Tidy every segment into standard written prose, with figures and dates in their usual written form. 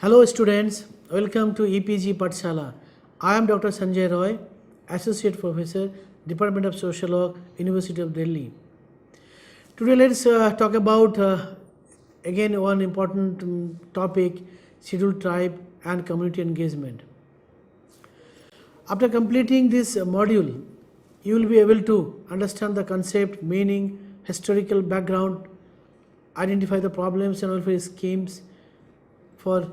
Hello students, welcome to EPG Pathshala. I am Dr. Sanjay Roy, Associate Professor, Department of Social Work, University of Delhi. Today let's talk about again one important topic, scheduled tribe and community engagement. After completing this module, you will be able to understand the concept, meaning, historical background, identify the problems and welfare schemes for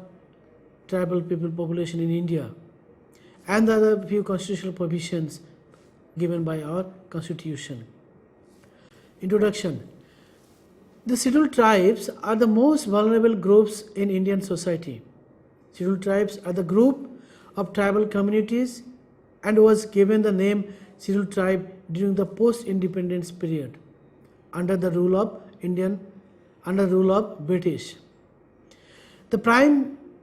tribal people population in India, and the other few constitutional provisions given by our constitution. Introduction. The scheduled tribes are the most vulnerable groups in Indian society. Scheduled tribes are the group of tribal communities and was given the name scheduled tribe during the post-independence period under the rule of British. The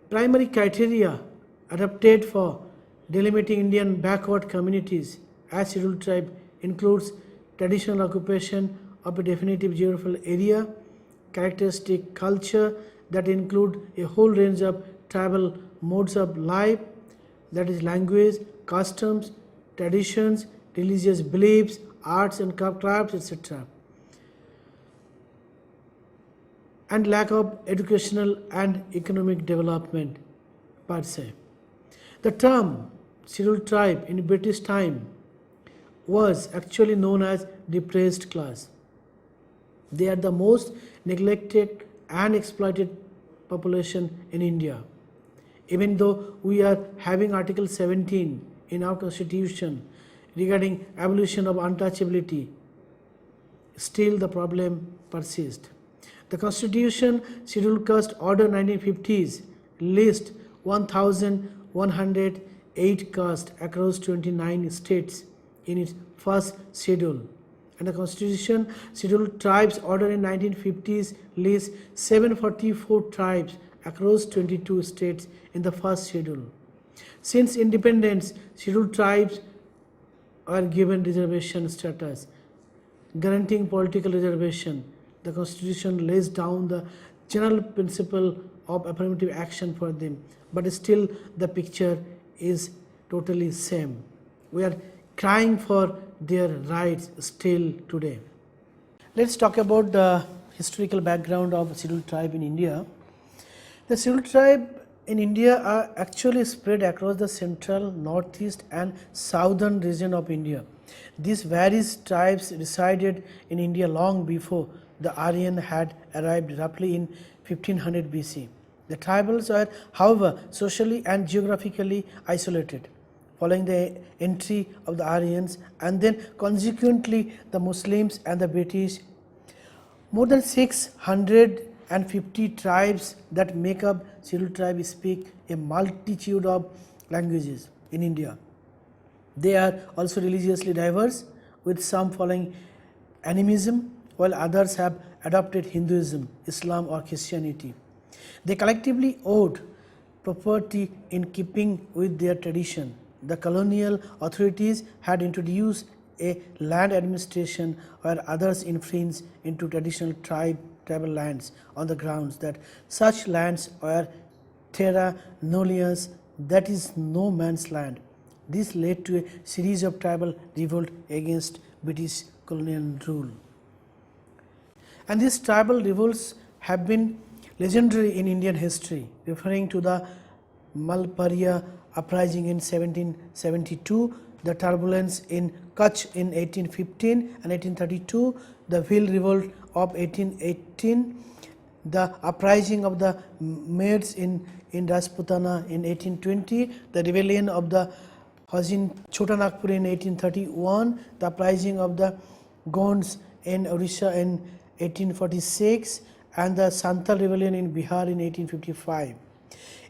primary criteria adopted for delimiting Indian backward communities as scheduled tribe includes traditional occupation of a definitive geographical area, characteristic culture that include a whole range of tribal modes of life, that is language, customs, traditions, religious beliefs, arts and crafts, etc. and lack of educational and economic development per se. The term scheduled tribe in British time was actually known as depressed class. They are the most neglected and exploited population in India. Even though we are having Article 17 in our constitution regarding abolition of untouchability, still the problem persists. The Constitution Scheduled Caste Order 1950s lists 1,108 castes across 29 states in its first schedule, and the Constitution Scheduled Tribes Order in 1950s lists 744 tribes across 22 states in the first schedule. Since independence, scheduled tribes are given reservation status, guaranteeing political reservation. The Constitution lays down the general principle of affirmative action for them, but still the picture is totally same. We are crying for their rights still today. Let's talk about the historical background of scheduled tribe in India. The scheduled tribe in India are actually spread across the central, northeast and southern region of India. These various tribes resided in India long before the Aryan had arrived roughly in 1500 BC. The tribals were, however, socially and geographically isolated following the entry of the Aryans and then consequently the Muslims and the British. More than 650 tribes that make up scheduled tribe speak a multitude of languages in India. They are also religiously diverse, with some following animism, while others have adopted Hinduism, Islam or Christianity. They collectively owed property in keeping with their tradition. The colonial authorities had introduced a land administration where others infringed into traditional tribal lands on the grounds that such lands were terra nullius, that is no man's land. This led to a series of tribal revolt against British colonial rule. And these tribal revolts have been legendary in Indian history, referring to the Malpariya uprising in 1772, the turbulence in Kutch in 1815 and 1832, the Bhil revolt of 1818, the uprising of the Maids in Rajputana in 1820, the rebellion of the Hajin Chota Nagpur in 1831, the uprising of the Gonds in Orissa in 1846 and the Santal rebellion in Bihar in 1855.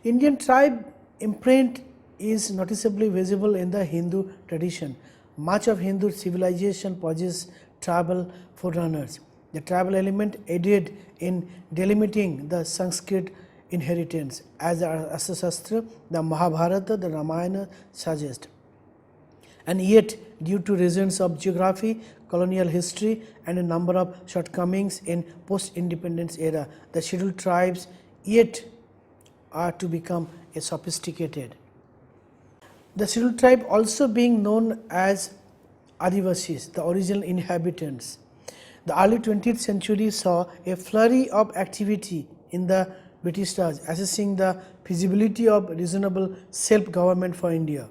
Indian tribe imprint is noticeably visible in the Hindu tradition. Much of Hindu civilization possesses tribal forerunners. The tribal element aided in delimiting the Sanskrit inheritance, as the Arthashastra, the Mahabharata, the Ramayana suggest. And yet, due to reasons of geography, colonial history and a number of shortcomings in post-independence era, the scheduled tribes yet are to become sophisticated. The scheduled tribe also being known as Adivasis, the original inhabitants. The early 20th century saw a flurry of activity in the British Raj, assessing the feasibility of reasonable self-government for India.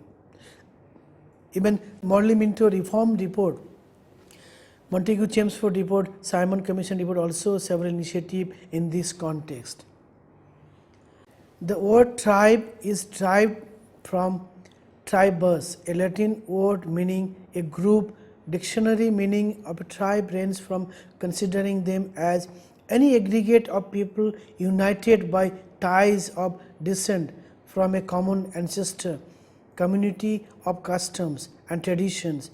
Even Morley Minto Reform Report, Montagu Chelmsford Report, Simon Commission Report also several initiatives in this context. The word tribe is derived from tribus, a Latin word meaning a group. Dictionary meaning of a tribe ranges from considering them as any aggregate of people united by ties of descent from a common ancestor, community of customs and traditions,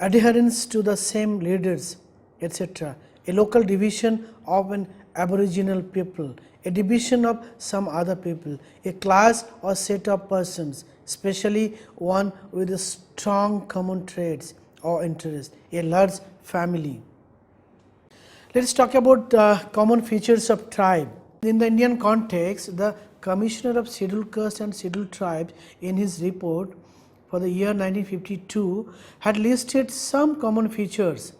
adherence to the same leaders, etc. A local division of an aboriginal people, a division of some other people, a class or set of persons, especially one with a strong common traits or interest, a large family. Let us talk about common features of tribe. In the Indian context, the Commissioner of Scheduled Castes and Scheduled Tribes in his report for the year 1952 had listed some common features.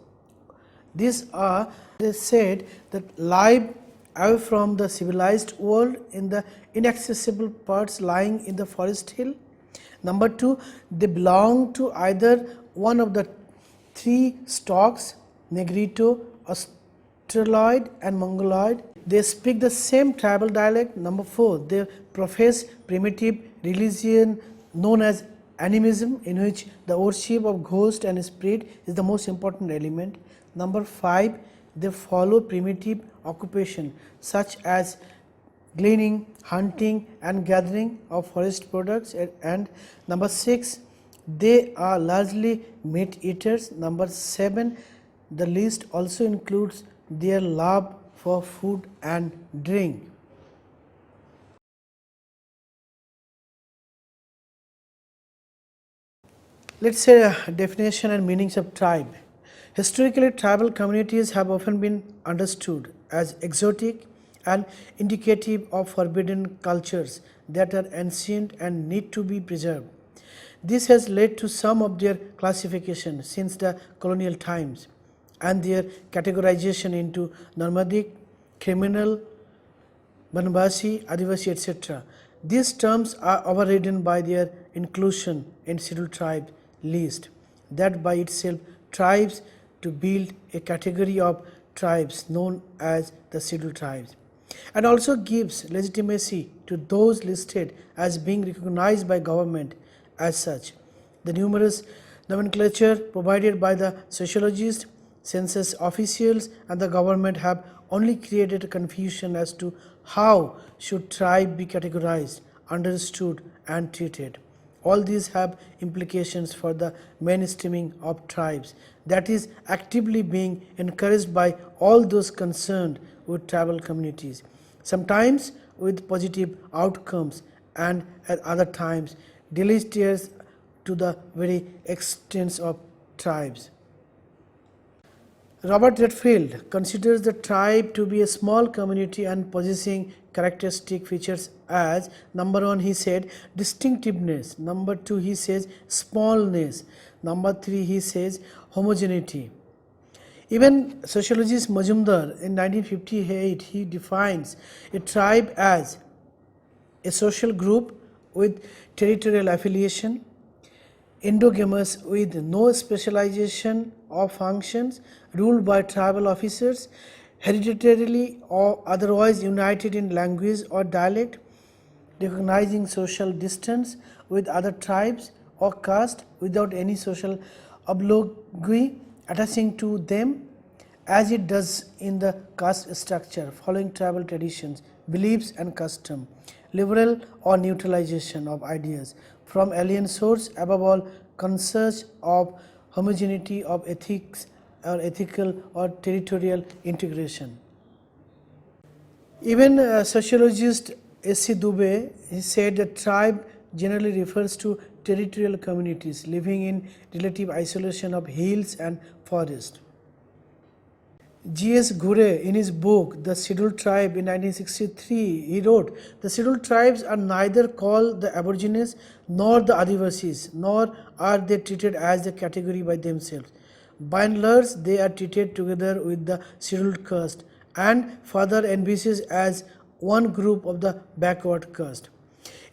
These are, they said, that live away from the civilized world in the inaccessible parts lying in the forest hill. Number 2, they belong to either one of the three stocks, Negrito, Australoid and Mongoloid. They speak the same tribal dialect. Number 4, they profess primitive religion known as animism, in which the worship of ghost and spirit is the most important element. Number 5, they follow primitive occupation such as gleaning, hunting and gathering of forest products. And number 6, they are largely meat eaters. Number 7, the list also includes their love for food and drink. Let's say definition and meanings of tribe. Historically, tribal communities have often been understood as exotic and indicative of forbidden cultures that are ancient and need to be preserved. This has led to some of their classification since the colonial times and their categorization into nomadic, criminal, Banbasi, Adivasi, etc. These terms are overridden by their inclusion in scheduled tribe list, that by itself tribes to build a category of tribes known as the scheduled tribes, and also gives legitimacy to those listed as being recognized by government as such. The numerous nomenclature provided by the sociologists, census officials and the government have only created confusion as to how should tribe be categorized, understood and treated. All these have implications for the mainstreaming of tribes that is actively being encouraged by all those concerned with tribal communities, sometimes with positive outcomes and at other times deleterious to the very extent of tribes. Robert Redfield considers the tribe to be a small community and possessing characteristic features as number 1, he said distinctiveness, number 2, he says smallness, number 3, he says homogeneity. Even sociologist Majumdar in 1958 he defines a tribe as a social group with territorial affiliation, endogamous with no specialization of functions, ruled by tribal officers, hereditarily or otherwise united in language or dialect, recognizing social distance with other tribes or caste without any social obloquy attaching to them, as it does in the caste structure, following tribal traditions, beliefs and custom, liberal or neutralization of ideas from alien source, above all conscious of homogeneity of ethics or ethical or territorial integration. Even sociologist S.C. Dubé, he said that tribe generally refers to territorial communities living in relative isolation of hills and forest. G.S. Gure, in his book The Scheduled Tribe in 1963, he wrote, "The scheduled tribes are neither called the Aborigines nor the Adivasis, nor are they treated as a category by themselves. By and large, they are treated together with the scheduled caste and further envisaged as one group of the backward caste."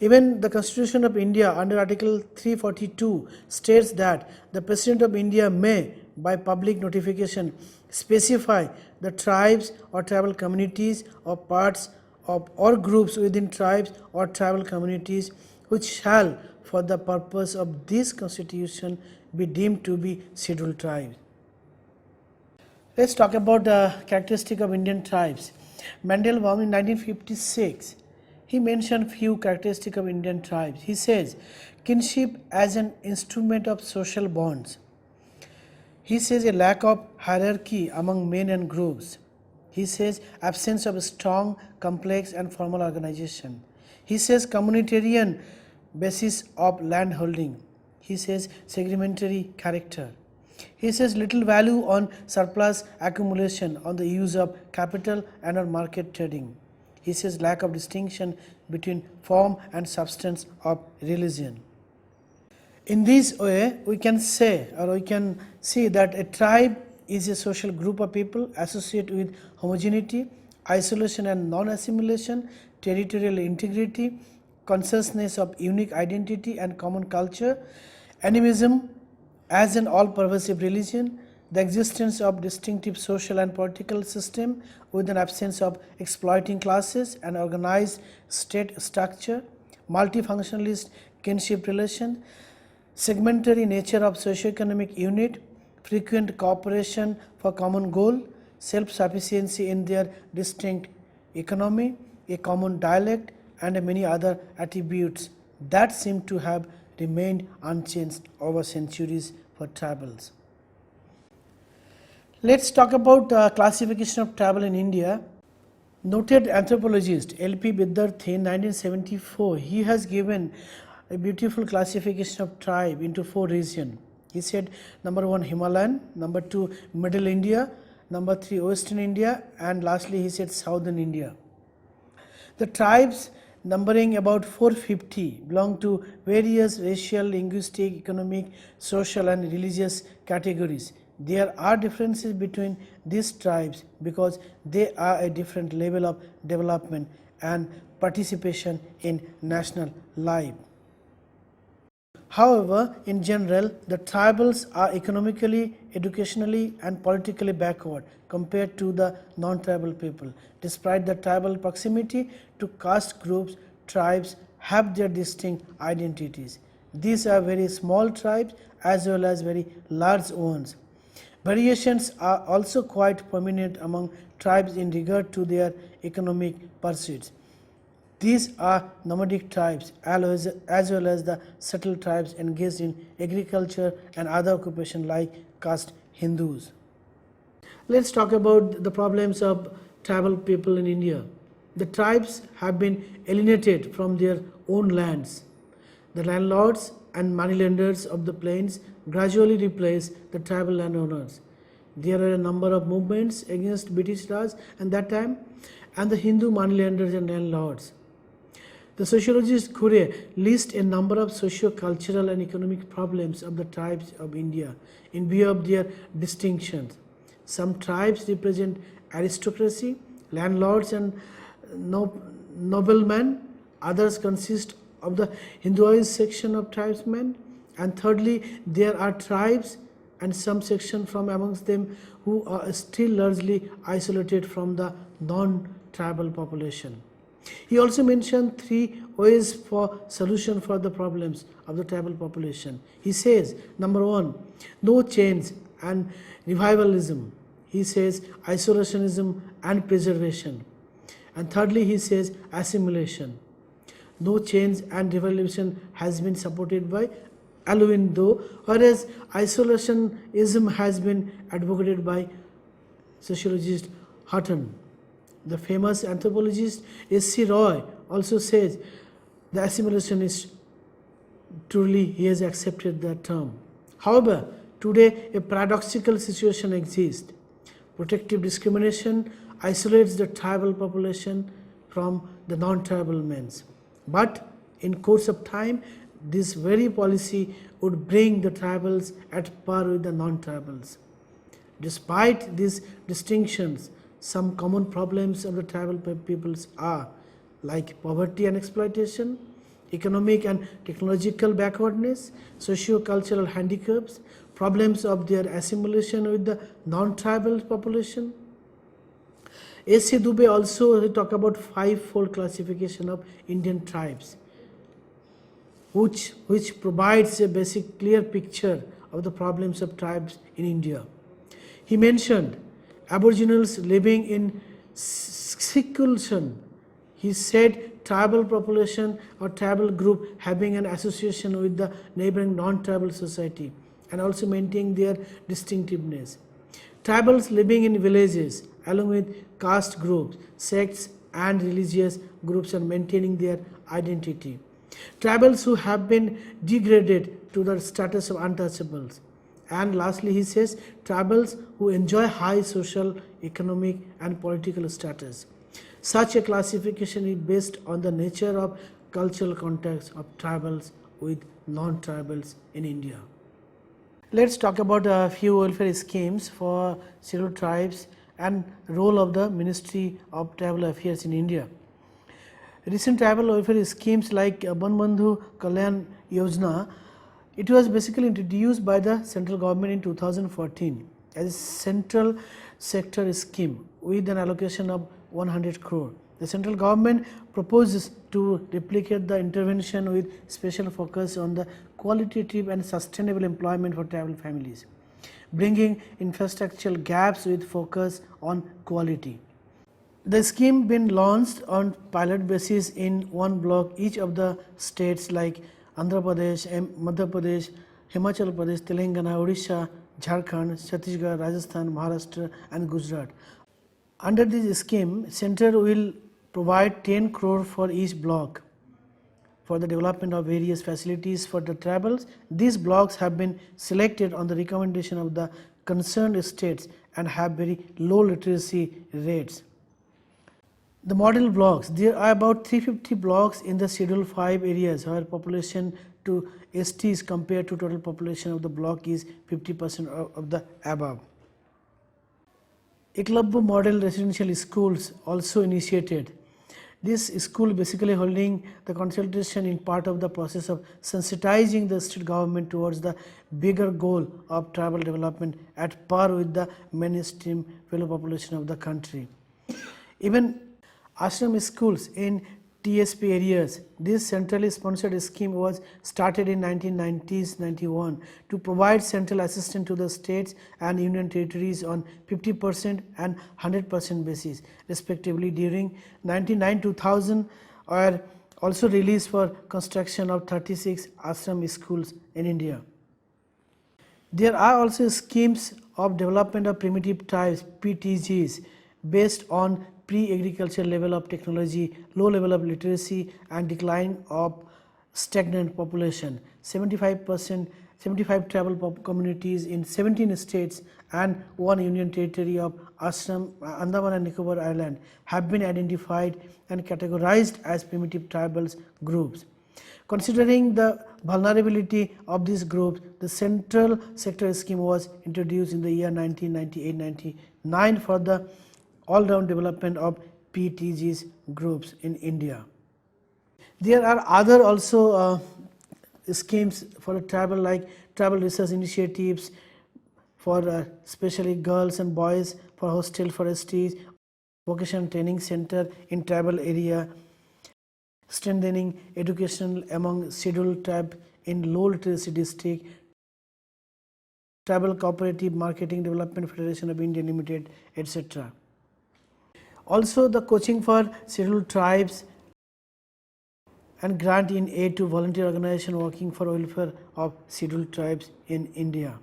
Even the Constitution of India under Article 342 states that the President of India may, by public notification, specify the tribes or tribal communities or parts of or groups within tribes or tribal communities which shall, for the purpose of this Constitution, be deemed to be scheduled tribes. Let's talk about the characteristic of Indian tribes. Mandelbaum in 1956, he mentioned few characteristics of Indian tribes. He says, kinship as an instrument of social bonds. He says a lack of hierarchy among men and groups. He says absence of strong, complex and formal organization. He says communitarian basis of land holding. He says segmentary character. He says little value on surplus accumulation, on the use of capital and on market trading. He says lack of distinction between form and substance of religion. In this way, we can say or we can see that a tribe is a social group of people associated with homogeneity, isolation and non-assimilation, territorial integrity, consciousness of unique identity and common culture, animism as an all-pervasive religion, the existence of distinctive social and political system with an absence of exploiting classes and organized state structure, multifunctionalist kinship relation, segmentary nature of socio-economic unit, frequent cooperation for common goal, self-sufficiency in their distinct economy, a common dialect and many other attributes that seem to have remained unchanged over centuries for tribals. Let's talk about classification of tribal in India. Noted anthropologist L.P. Vidyarthi in 1974, he has given a beautiful classification of tribe into 4 regions. He said number 1 Himalayan, number 2 Middle India, number 3 Western India and lastly he said Southern India. The tribes numbering about 450 belong to various racial, linguistic, economic, social and religious categories. There are differences between these tribes because they are a different level of development and participation in national life. However, in general, the tribals are economically, educationally and politically backward compared to the non-tribal people. Despite the tribal proximity to caste groups, tribes have their distinct identities. These are very small tribes as well as very large ones. Variations are also quite prominent among tribes in regard to their economic pursuits. These are nomadic tribes as well as the settled tribes engaged in agriculture and other occupation like caste Hindus. Let's talk about the problems of tribal people in India. The tribes have been alienated from their own lands. The landlords and moneylenders of the plains gradually replace the tribal landowners. There are a number of movements against British Raj at that time and the Hindu moneylenders and landlords. The sociologist Gure lists a number of socio-cultural and economic problems of the tribes of India in view of their distinctions. Some tribes represent aristocracy, landlords and noblemen, others consist of the Hinduized section of tribesmen, and thirdly, there are tribes and some section from amongst them who are still largely isolated from the non-tribal population. He also mentioned 3 ways for solution for the problems of the tribal population. He says, number 1, no change and revivalism. He says isolationism and preservation. And thirdly, he says assimilation. No change and revolution has been supported by Aurobindo, whereas isolationism has been advocated by sociologist Hutton. The famous anthropologist S.C. Roy also says the assimilationist truly he has accepted that term. However, today a paradoxical situation exists. Protective discrimination isolates the tribal population from the non-tribal men's. But in course of time, this very policy would bring the tribals at par with the non-tribals. Despite these distinctions, some common problems of the tribal peoples are like poverty and exploitation, economic and technological backwardness, socio-cultural handicaps, problems of their assimilation with the non-tribal population. A.C. Dubey also talk about five-fold classification of Indian tribes, which provides a basic clear picture of the problems of tribes in India. He mentioned aboriginals living in seclusion. He said tribal population or tribal group having an association with the neighboring non-tribal society and also maintaining their distinctiveness. Tribals living in villages along with caste groups, sects and religious groups are maintaining their identity. Tribals who have been degraded to the status of untouchables. And lastly, he says tribals who enjoy high social, economic and political status. Such a classification is based on the nature of cultural context of tribals with non-tribals in India. Let's talk about a few welfare schemes for scheduled tribes and role of the Ministry of Tribal Affairs in India. Recent tribal welfare schemes like Banbandhu Kalyan Yojana, it was basically introduced by the central government in 2014 as a central sector scheme with an allocation of 100 crore. The central government proposes to replicate the intervention with special focus on the qualitative and sustainable employment for tribal families, bringing infrastructural gaps with focus on quality. The scheme been launched on pilot basis in one block each of the states like Andhra Pradesh, Madhya Pradesh, Himachal Pradesh, Telangana, Odisha, Jharkhand, Chhattisgarh, Rajasthan, Maharashtra and Gujarat. Under this scheme, Centre will provide 10 crore for each block for the development of various facilities for the tribals. These blocks have been selected on the recommendation of the concerned states and have very low literacy rates. The model blocks, there are about 350 blocks in the Schedule 5 areas where population to STs compared to total population of the block is 50% of the above. Eklavya model residential schools also initiated. This school basically holding the consultation in part of the process of sensitizing the state government towards the bigger goal of tribal development at par with the mainstream fellow population of the country. Even ashram schools in TSP areas. This centrally sponsored scheme was started in 1990s-91 to provide central assistance to the states and union territories on 50% and 100% basis respectively. During 1999-2000 are also released for construction of 36 ashram schools in India. There are also schemes of development of primitive tribes, PTGs, based on pre-agriculture level of technology, low level of literacy and decline of stagnant population. 75 tribal communities in 17 states and one union territory of Assam, Andaman and Nicobar Island have been identified and categorized as primitive tribals groups. Considering the vulnerability of these groups, the central sector scheme was introduced in the year 1998-99 for the all-round development of PTGs groups in India. There are other also schemes for tribal like tribal research initiatives for especially girls and boys, for hostel for STs, vocational training center in tribal area, strengthening education among scheduled tribe in low literacy district, Tribal Cooperative Marketing Development Federation of India Limited, etc. Also the coaching for scheduled tribes and grant in aid to volunteer organization working for welfare of scheduled tribes in India.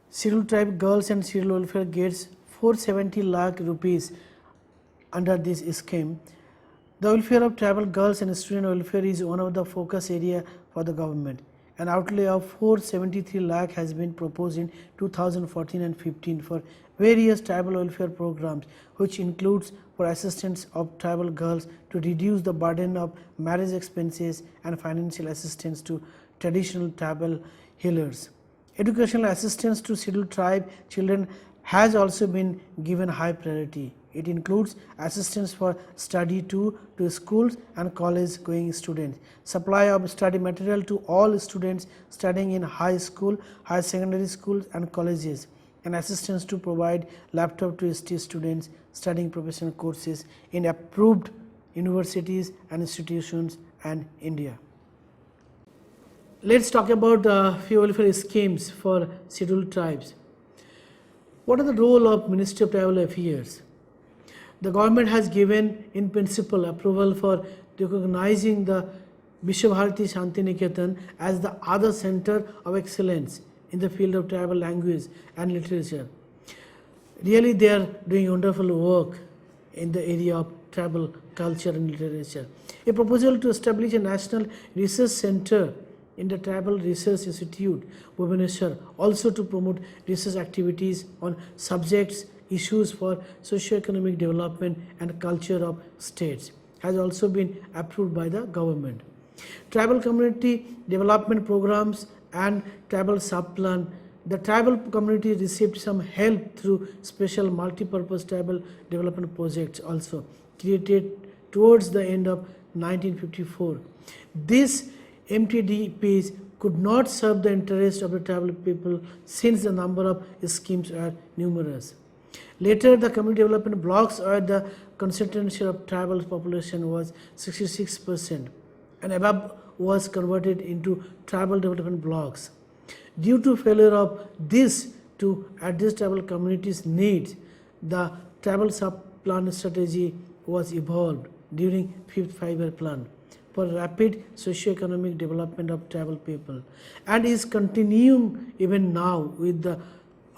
Scheduled tribe girls and scheduled welfare gets 470 lakh rupees under this scheme. The welfare of tribal girls and student welfare is one of the focus area for the government. An outlay of 473 lakh has been proposed in 2014 and 15 for various tribal welfare programs, which includes for assistance of tribal girls to reduce the burden of marriage expenses and financial assistance to traditional tribal healers. Educational assistance to scheduled tribe children has also been given high priority. It includes assistance for study to schools and college going students, supply of study material to all students studying in high school, higher secondary schools and colleges, and assistance to provide laptop to ST students studying professional courses in approved universities and institutions and India. Let's talk about few welfare schemes for scheduled tribes. What are the role of Ministry of Tribal Affairs? The government has given in principle approval for recognizing the Vishwabharati Shantiniketan as the other center of excellence in the field of tribal language and literature. Really, they are doing wonderful work in the area of tribal culture and literature. A proposal to establish a national research center in the Tribal Research Institute, Bhubaneswar, also to promote research activities on subjects, issues for socio-economic development and culture of states, has also been approved by the government. Tribal community development programs and tribal sub-plan. The tribal community received some help through special multi-purpose tribal development projects also created towards the end of 1954. These MTDPs could not serve the interest of the tribal people since the number of schemes are numerous. Later, the community development blocks where the concentration of tribal population was 66% and above was converted into tribal development blocks. Due to failure of this to address tribal communities' needs, the tribal sub-plan strategy was evolved during 5th five-year plan for rapid socio-economic development of tribal people and is continuing even now with the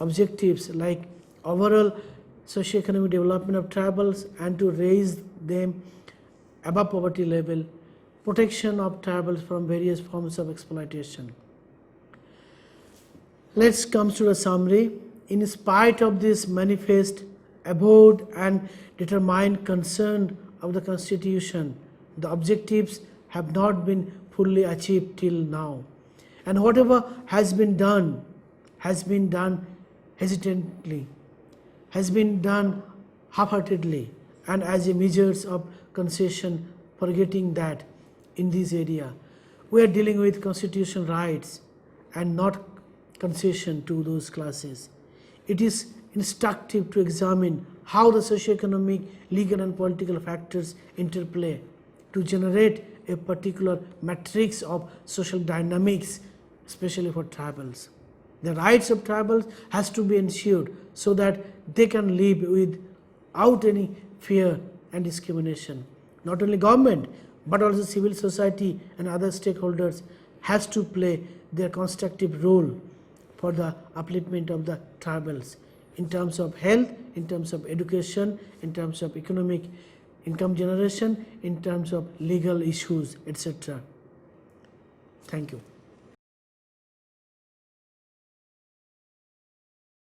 objectives like overall socio-economic development of tribals and to raise them above poverty level, protection of tribals from various forms of exploitation. Let's come to the summary. In spite of this manifest, avowed and determined concern of the Constitution, the objectives have not been fully achieved till now. And whatever has been done hesitantly, has been done half-heartedly and as a measures of concession, forgetting that in this area we are dealing with constitutional rights and not concession to those classes. It is instructive to examine how the socio-economic, legal and political factors interplay to generate a particular matrix of social dynamics, especially for tribals. The rights of tribals has to be ensured so that they can live without any fear and discrimination. Not only government, but also civil society and other stakeholders has to play their constructive role for the upliftment of the tribals in terms of health, in terms of education, in terms of economic income generation, in terms of legal issues, etc. Thank you.